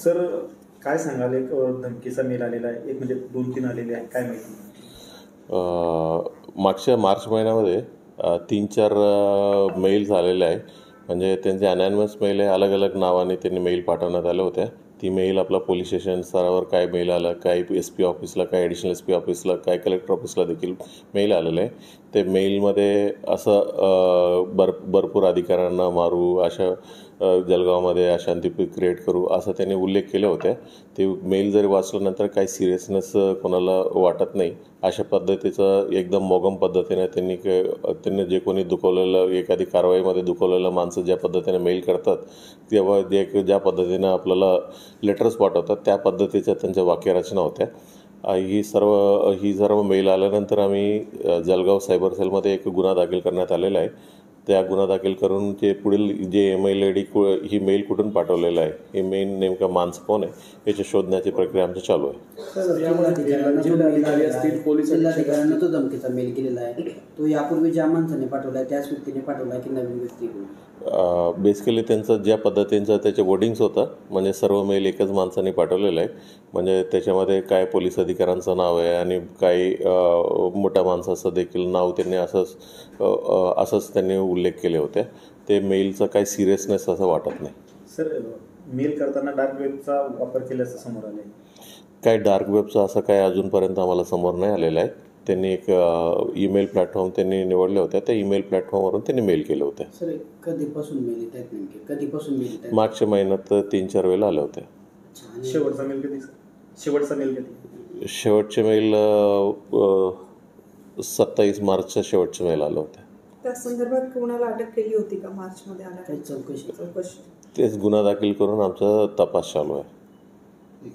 Sir काय सांगाल, एक धमकीचा मेल आलेला आहे, एक म्हणजे 2-3 आलेले आहे, काय माहिती? मागच्या मार्च महिन्यामध्ये 3-4 मेल्स आलेले आहे. म्हणजे त्यांचे अनॅनिमस मेल आहे, अलग अलग नावाने त्यांनी मेल पाठवण्यात आल्या होत्या. ती मेल आपला पोलीस स्टेशन स्तरावर काय मेल आलं, काय SP ऑफिसला, काय ॲडिशनल SP ऑफिसला, काय कलेक्टर ऑफिसला देखील मेल आलेलं आहे. ते मेलमध्ये असं भरपूर अधिकाऱ्यांना मारू, अशा जळगावमध्ये अशांती क्रिएट करू असं त्यांनी उल्लेख केले होते. ते मेल जरी वाचल्यानंतर काही सिरियसनेस कोणाला वाटत नाही, अशा पद्धतीचं एकदम मोगम पद्धतीने त्यांनी जे कोणी दुखवलेलं, एखादी कारवाईमध्ये दुखवलेलं माणसं ज्या पद्धतीने मेल करतात, तेव्हा ज्या पद्धतीनं आपल्याला लेटर्स पाठवतात त्या पद्धतीच्या त्यांच्या वाक्यरचना होत्या. ही सर्व मेल आल्यानंतर आम्ही जळगाव सायबर सेलमध्ये एक गुन्हा दाखल करण्यात आलेला आहे. त्या गुन्हा दाखल करून ते पुढील जे email ID ही मेल कुठून पाठवलेलं आहे, हे मेन नेमका माणसं कोण आहे याची शोधण्याची प्रक्रिया आमची चालू आहे. जिल्हाधिकाऱ्यांना तो धमकीचा मेल केलेला आहे, तो यापूर्वी ज्या माणसाने पाठवला आहे त्याच व्यक्तीने पाठवला की नवीन व्यक्ती? बेसिकली त्यांचं ज्या पद्धतीचं त्याचे वर्डिंग्स होतं, म्हणजे सर्व मेल एकच माणसाने पाठवलेलं आहे. म्हणजे त्याच्यामध्ये काय पोलीस अधिकाऱ्यांचं नाव आहे आणि काही मोठ्या माणसाचं देखील नाव त्यांनी असंच त्यांनी उल्लेख केले होते. ते मेलचं काही सिरियसनेस असं वाटत नाही. सर, मेल करताना डार्क वेबचा वापर केल्याचं समोर आलं आहे. काय डार्क वेबचं असं काय अजूनपर्यंत आम्हाला समोर नाही आलेलं आहे. त्यांनी एक ईमेल प्लॅटफॉर्म त्यांनी निवडले होते, त्या ईमेल प्लॅटफॉर्मवरून त्यांनी मेल केले होते. सर, कधीपासून मेल येत आहेत नेमके? कधीपासून मेल येत आहेत? मागच्या महिन्यात 3-4 वेळेला आले होते. शेवटचा मेल कधी? शेवटचे मेल 27 मार्चच्या शेवटचे मेल आले होते. त्या संदर्भात कोणाला अटक केली होती का? मार्चमध्ये आल्या काही चौकशी? तेच गुन्हा दाखल करून आमचा तपास चालू आहे. ठीक.